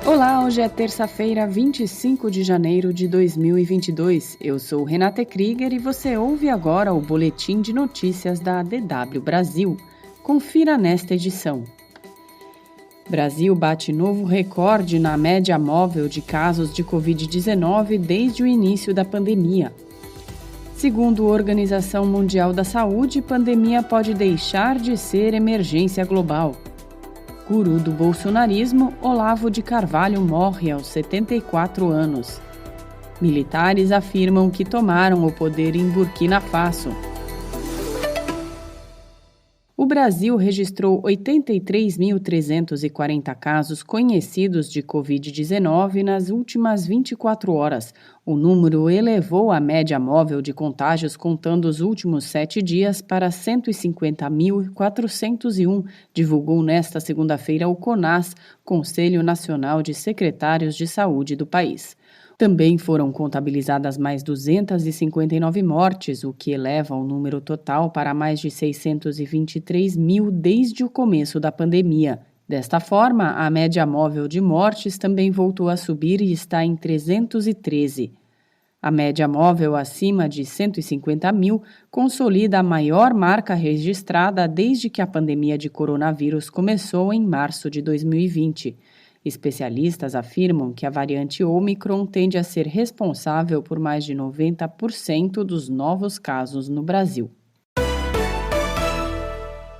Olá, hoje é terça-feira, 25 de janeiro de 2022. Eu sou Renata Krieger e você ouve agora o boletim de notícias da DW Brasil. Confira nesta edição. Brasil bate novo recorde na média móvel de casos de Covid-19 desde o início da pandemia. Segundo a Organização Mundial da Saúde, pandemia pode deixar de ser emergência global. Guru do bolsonarismo, Olavo de Carvalho morre aos 74 anos. Militares afirmam que tomaram o poder em Burkina Faso. O Brasil registrou 83.340 casos conhecidos de Covid-19 nas últimas 24 horas. O número elevou a média móvel de contágios contando os últimos 7 dias para 150.401, divulgou nesta segunda-feira o CONAS, Conselho Nacional de Secretários de Saúde do país. Também foram contabilizadas mais 259 mortes, o que eleva o número total para mais de 623 mil desde o começo da pandemia. Desta forma, a média móvel de mortes também voltou a subir e está em 313. A média móvel acima de 150 mil consolida a maior marca registrada desde que a pandemia de coronavírus começou em março de 2020. Especialistas afirmam que a variante Ômicron tende a ser responsável por mais de 90% dos novos casos no Brasil.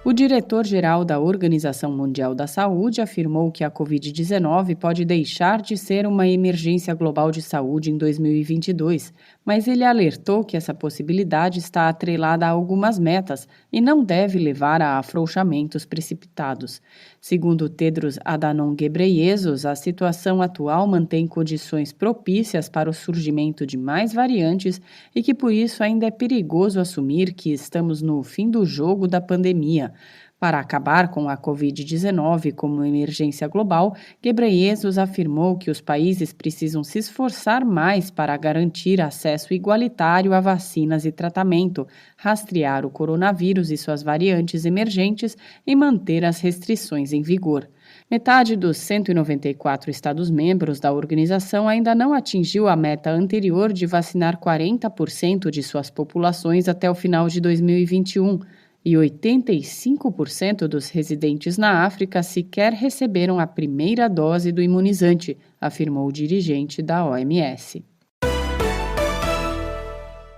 O diretor-geral da Organização Mundial da Saúde afirmou que a Covid-19 pode deixar de ser uma emergência global de saúde em 2022, mas ele alertou que essa possibilidade está atrelada a algumas metas e não deve levar a afrouxamentos precipitados. Segundo Tedros Adhanom Ghebreyesus, a situação atual mantém condições propícias para o surgimento de mais variantes e que por isso ainda é perigoso assumir que estamos no fim do jogo da pandemia. Para acabar com a Covid-19 como emergência global, Ghebreyesus afirmou que os países precisam se esforçar mais para garantir acesso igualitário a vacinas e tratamento, rastrear o coronavírus e suas variantes emergentes e manter as restrições em vigor. Metade dos 194 Estados-membros da organização ainda não atingiu a meta anterior de vacinar 40% de suas populações até o final de 2021. E 85% dos residentes na África sequer receberam a primeira dose do imunizante, afirmou o dirigente da OMS.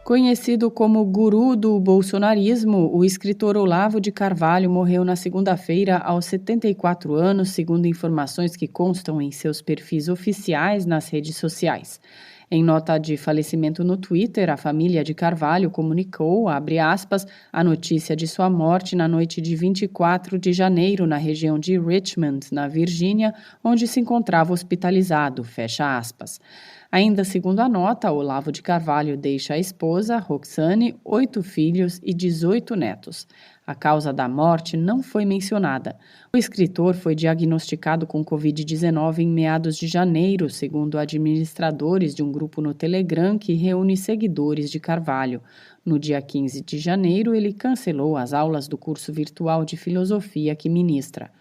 Conhecido como guru do bolsonarismo, o escritor Olavo de Carvalho morreu na segunda-feira aos 74 anos, segundo informações que constam em seus perfis oficiais nas redes sociais. Em nota de falecimento no Twitter, a família de Carvalho comunicou, abre aspas, a notícia de sua morte na noite de 24 de janeiro na região de Richmond, na Virgínia, onde se encontrava hospitalizado, fecha aspas. Ainda segundo a nota, Olavo de Carvalho deixa a esposa, Roxane, 8 filhos e 18 netos. A causa da morte não foi mencionada. O escritor foi diagnosticado com Covid-19 em meados de janeiro, segundo administradores de um grupo no Telegram que reúne seguidores de Carvalho. No dia 15 de janeiro, ele cancelou as aulas do curso virtual de filosofia que ministra.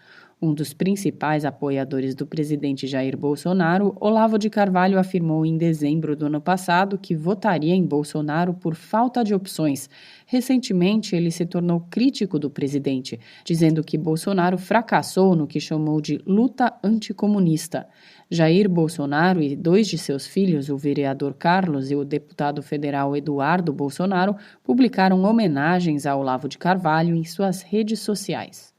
Um dos principais apoiadores do presidente Jair Bolsonaro, Olavo de Carvalho afirmou em dezembro do ano passado que votaria em Bolsonaro por falta de opções. Recentemente, ele se tornou crítico do presidente, dizendo que Bolsonaro fracassou no que chamou de luta anticomunista. Jair Bolsonaro e 2 de seus filhos, o vereador Carlos e o deputado federal Eduardo Bolsonaro, publicaram homenagens a Olavo de Carvalho em suas redes sociais.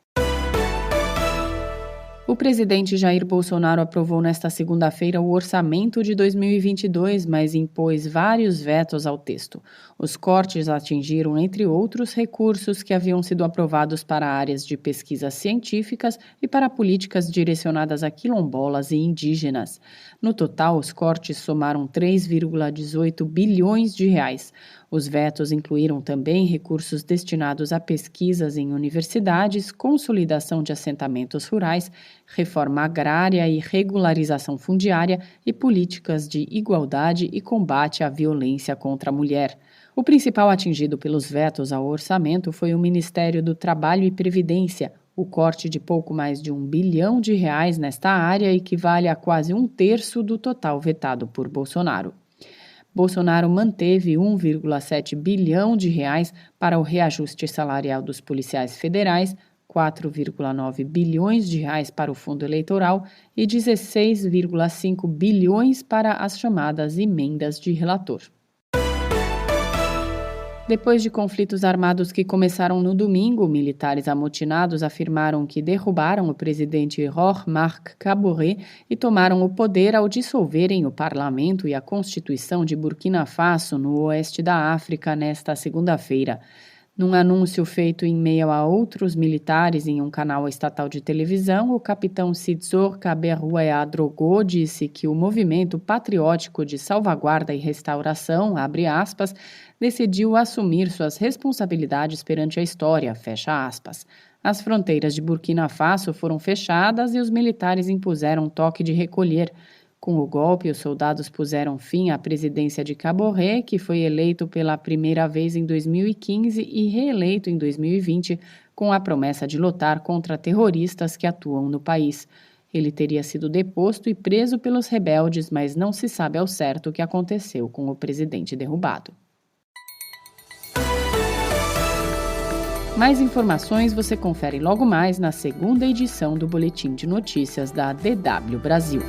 O presidente Jair Bolsonaro aprovou nesta segunda-feira o orçamento de 2022, mas impôs vários vetos ao texto. Os cortes atingiram, entre outros, recursos que haviam sido aprovados para áreas de pesquisas científicas e para políticas direcionadas a quilombolas e indígenas. No total, os cortes somaram 3,18 bilhões de reais. Os vetos incluíram também recursos destinados a pesquisas em universidades, consolidação de assentamentos rurais, reforma agrária e regularização fundiária e políticas de igualdade e combate à violência contra a mulher. O principal atingido pelos vetos ao orçamento foi o Ministério do Trabalho e Previdência. O corte de pouco mais de R$ 1 bilhão nesta área equivale a quase 1/3 do total vetado por Bolsonaro. Bolsonaro manteve R$ 1,7 bilhão para o reajuste salarial dos policiais federais, R$ 4,9 bilhões para o fundo eleitoral e R$ 16,5 bilhões para as chamadas emendas de relator. Depois de conflitos armados que começaram no domingo, militares amotinados afirmaram que derrubaram o presidente Roch-Marc Kabore e tomaram o poder ao dissolverem o parlamento e a Constituição de Burkina Faso, no oeste da África, nesta segunda-feira. Num anúncio feito em meio a outros militares em um canal estatal de televisão, o capitão Sidzor Kaberouea Drogo disse que o movimento patriótico de salvaguarda e restauração, abre aspas, decidiu assumir suas responsabilidades perante a história, fecha aspas. As fronteiras de Burkina Faso foram fechadas e os militares impuseram toque de recolher. Com o golpe, os soldados puseram fim à presidência de Kabore, que foi eleito pela primeira vez em 2015 e reeleito em 2020, com a promessa de lutar contra terroristas que atuam no país. Ele teria sido deposto e preso pelos rebeldes, mas não se sabe ao certo o que aconteceu com o presidente derrubado. Mais informações você confere logo mais na segunda edição do Boletim de Notícias da DW Brasil.